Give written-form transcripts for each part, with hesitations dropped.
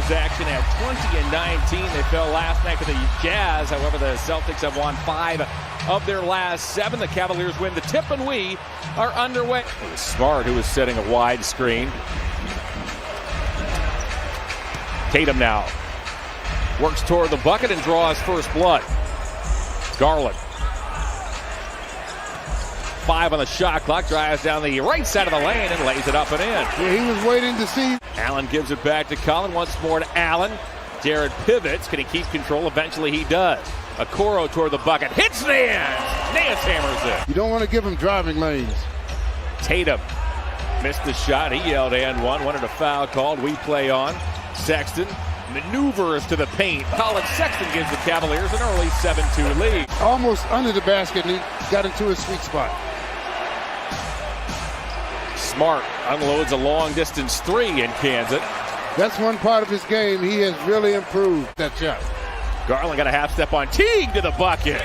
Cavaliers action at 20-19. They fell last night to the Jazz. However, the Celtics have won 5 of their last 7. The Cavaliers win the tip, and we are underway. It was Smart who was setting a wide screen. Tatum now works toward the bucket and draws first blood. Garland. 5 on the shot clock, drives down the right side of the lane and lays it up and in. Yeah, he was waiting to see. Allen gives it back to Collin, once more to Allen. Jared pivots, can he keep control? Eventually he does. Okoro toward the bucket, hits Nance! Nance hammers it. You don't want to give him driving lanes. Tatum missed the shot, he yelled and one, wanted a foul called, we play on. Sexton maneuvers to the paint. Colin Sexton gives the Cavaliers an early 7-2 lead. Almost under the basket, and he got into his sweet spot. Smart unloads a long-distance 3 and cans it. That's one part of his game. He has really improved that shot. Garland got a half step on Teague to the bucket.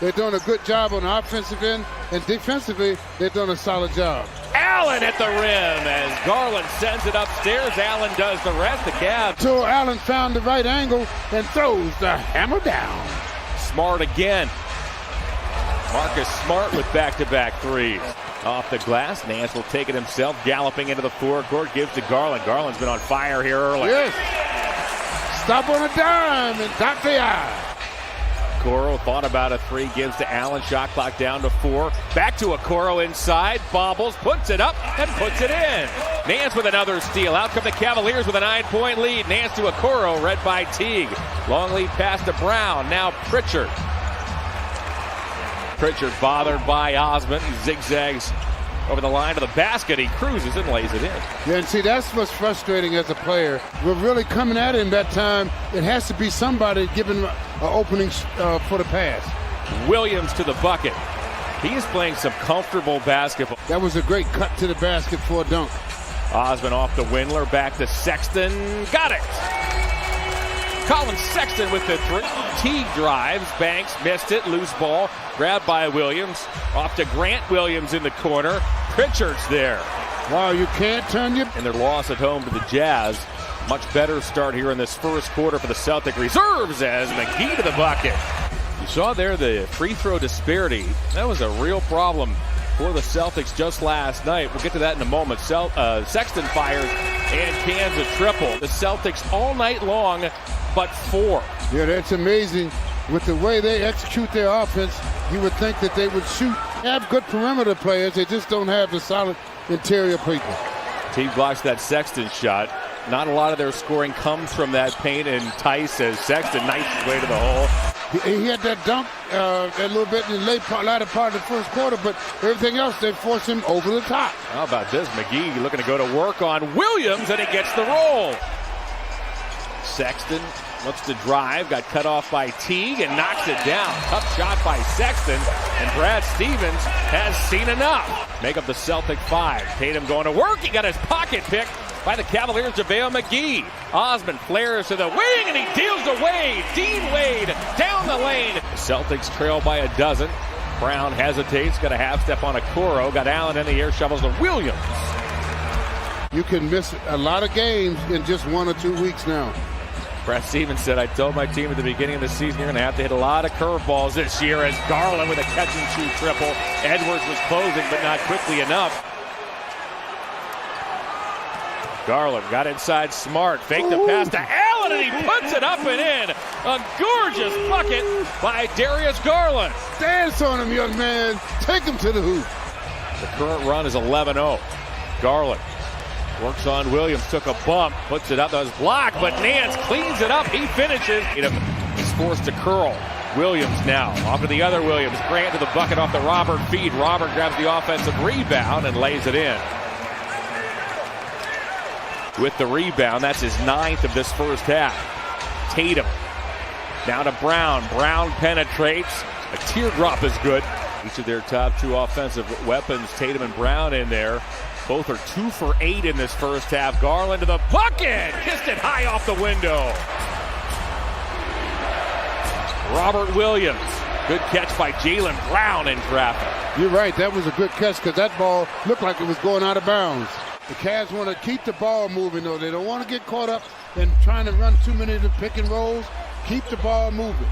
They're doing a good job on the offensive end, and defensively, they're doing a solid job. Allen at the rim as Garland sends it upstairs. Allen does the rest. The Cavs. So Allen found the right angle and throws the hammer down. Smart again. Marcus Smart with back-to-back threes. Off the glass, Nance will take it himself, galloping into the forecourt, gives to Garland. Garland's been on fire here early. Yes. Stop on a dime and dot the I. Okoro thought about a 3, gives to Allen. Shot clock down to 4. Back to Okoro inside, bobbles, puts it up, and puts it in. Nance with another steal. Out come the Cavaliers with a 9-point lead. Nance to Okoro, read by Teague. Long lead pass to Brown. Now Pritchard. Pritchard bothered by Osmond. He zigzags over the line to the basket. He cruises and lays it in. Yeah, and see, that's what's frustrating as a player. We're really coming at him that time. It has to be somebody giving him an opening for the pass. Williams to the bucket. He is playing some comfortable basketball. That was a great cut to the basket for a dunk. Osmond off the Windler, back to Sexton. Got it! Colin Sexton with the 3. Teague drives, Banks missed it, loose ball, grabbed by Williams. Off to Grant Williams in the corner. Pritchard's there. Wow, you can't turn your... In their loss at home to the Jazz. Much better start here in this first quarter for the Celtic reserves as McGee to the bucket. You saw there the free throw disparity. That was a real problem for the Celtics just last night. We'll get to that in a moment. Sexton fires and cans a triple. The Celtics all night long, but 4. Yeah, that's amazing. With the way they execute their offense, you would think that they would shoot. They have good perimeter players. They just don't have the solid interior people. Teague blocks that Sexton shot. Not a lot of their scoring comes from that paint, and Tice as Sexton knifes his way to the hole. He had that dunk a little bit in the latter part of the first quarter, but everything else, they forced him over the top. How about this? McGee looking to go to work on Williams, and he gets the roll. Sexton looks to drive, got cut off by Teague and knocks it down. Tough shot by Sexton, and Brad Stevens has seen enough. Make up the Celtic 5. Tatum going to work. He got his pocket picked by the Cavaliers, JaVale McGee. Osmond flares to the wing, and he deals to Wade. Dean Wade down the lane. Celtics trail by a dozen. Brown hesitates, got a half step on Okoro. Got Allen in the air, shovels to Williams. You can miss a lot of games in just 1 or 2 weeks now. Brad Stevens said, I told my team at the beginning of the season, you're going to have to hit a lot of curveballs this year, as Garland with a catch-and-shoot triple. Edwards was closing, but not quickly enough. Garland got inside Smart, faked the pass to Allen, and he puts it up and in. A gorgeous bucket by Darius Garland. Dance on him, young man. Take him to the hoop. The current run is 11-0. Garland works on Williams, took a bump, puts it up. That was blocked, but Nance cleans it up. He finishes. He's forced to curl. Williams now, off to the other Williams. Grant to the bucket off the Robert feed. Robert grabs the offensive rebound and lays it in. With the rebound, that's his 9th of this first half. Tatum down to Brown. Brown penetrates. A teardrop is good. Each of their top 2 offensive weapons, Tatum and Brown in there. Both are 2 for 8 in this first half. Garland to the bucket. Kissed it high off the window. Robert Williams. Good catch by Jaylen Brown in traffic. You're right. That was a good catch because that ball looked like it was going out of bounds. The Cavs want to keep the ball moving, though. They don't want to get caught up in trying to run too many of the pick and rolls. Keep the ball moving.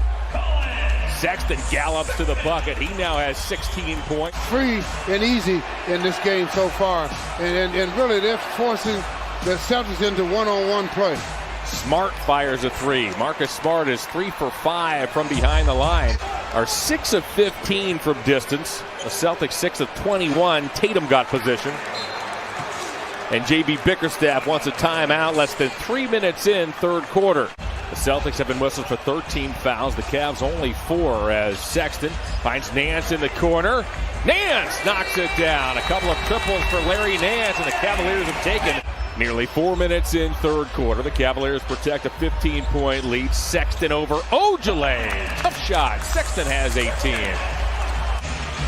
Sexton gallops to the bucket. He now has 16 points. Free and easy in this game so far. And really, they're forcing the Celtics into one-on-one play. Smart fires a three. Marcus Smart is 3 for 5 from behind the line. Are 6 of 15 from distance. The Celtics 6 of 21. Tatum got position. And J.B. Bickerstaff wants a timeout less than 3 minutes in third quarter. The Celtics have been whistled for 13 fouls. The Cavs only 4 as Sexton finds Nance in the corner. Nance knocks it down. A couple of triples for Larry Nance, and the Cavaliers have taken nearly 4 minutes in third quarter. The Cavaliers protect a 15-point lead. Sexton over Ojale. Tough shot. Sexton has 18.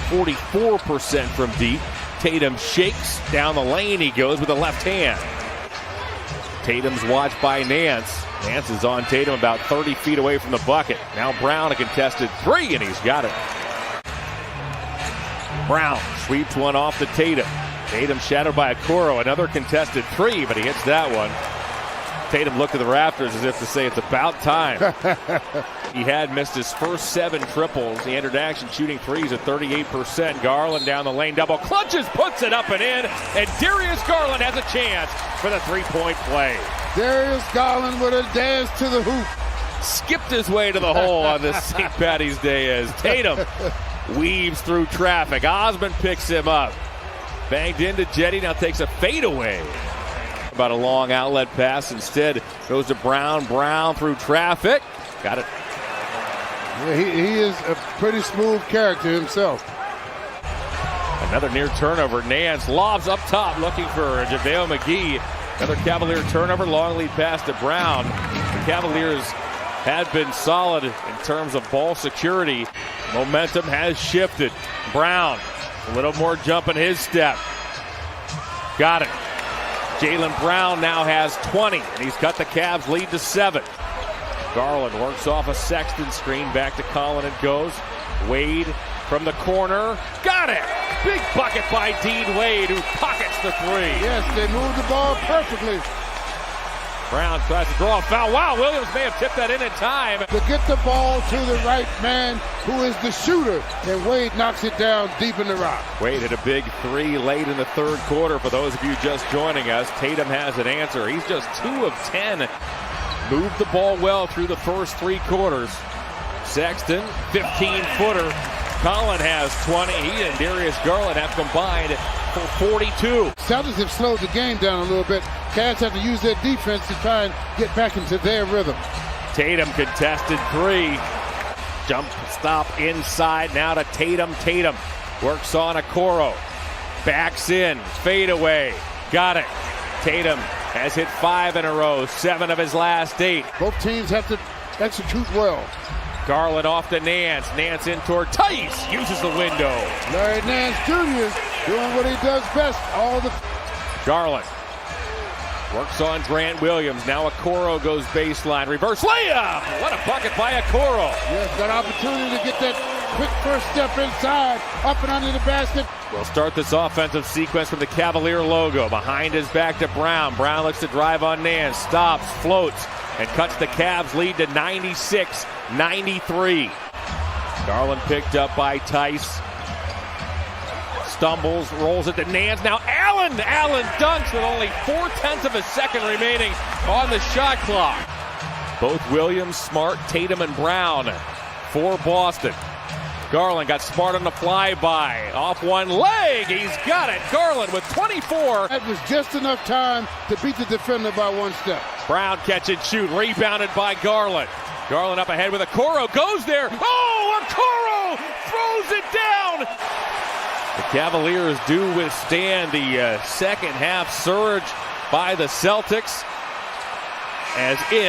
44% from deep. Tatum shakes down the lane. He goes with the left hand. Tatum's watched by Nance. Nance is on Tatum about 30 feet away from the bucket. Now Brown, a contested three, and he's got it. Brown sweeps one off to Tatum. Tatum shadowed by Okoro. Another contested three, but he hits that one. Tatum looked at the rafters as if to say it's about time. He had missed his first 7 triples. He entered action shooting threes at 38%. Garland down the lane, double clutches, puts it up and in, and Darius Garland has a chance for the three-point play. Darius Garland with a dance to the hoop. Skipped his way to the hole on this St. Patty's Day as Tatum weaves through traffic. Osman picks him up. Banged into Jetty, now takes a fadeaway. About a long outlet pass. Instead goes to Brown. Brown through traffic. Got it. Yeah, he is a pretty smooth character himself. Another near turnover. Nance lobs up top looking for JaVale McGee. Another Cavalier turnover. Long lead pass to Brown. The Cavaliers had been solid in terms of ball security. Momentum has shifted. Brown, a little more jump in his step. Got it. Jaylen Brown now has 20, and he's cut the Cavs lead to 7. Garland works off a Sexton screen, back to Collin and goes. Wade from the corner, got it! Big bucket by Dean Wade, who pockets the three. Yes, they moved the ball perfectly. Brown tries to draw a foul. Wow, Williams may have tipped that in time. To get the ball to the right man, who is the shooter, and Wade knocks it down deep in the rock. Wade hit a big three late in the third quarter. For those of you just joining us, Tatum has an answer. He's just 2 of 10. Moved the ball well through the first 3 quarters. Sexton, 15-footer. Collin has 20. He and Darius Garland have combined for 42. Celtics have slowed the game down a little bit. Cavs have to use their defense to try and get back into their rhythm. Tatum contested three. Jump stop inside now to Tatum. Tatum works on Okoro. Backs in. Fade away. Got it. Tatum has hit 5 in a row. 7 of his last 8. Both teams have to execute well. Garland off to Nance. Nance in toward Tice. Uses the window. Larry Nance Jr. doing what he does best. Garland works on Grant Williams. Now Okoro goes baseline. Reverse layup. What a bucket by Okoro. Yes, got opportunity to get that quick first step inside. Up and under the basket. We'll start this offensive sequence from the Cavalier logo. Behind his back to Brown. Brown looks to drive on Nance. Stops, floats, and cuts the Cavs lead to 96-93. Garland picked up by Tice. Stumbles, rolls it to Nance. Now Allen dunks with only 0.4 of a second remaining on the shot clock. Both Williams, Smart, Tatum, and Brown for Boston. Garland got Smart on the flyby. Off one leg. He's got it. Garland with 24. That was just enough time to beat the defender by 1 step. Brown catch and shoot. Rebounded by Garland. Garland up ahead with Okoro. Goes there. Oh, Okoro throws it down. The Cavaliers do withstand the second half surge by the Celtics. As in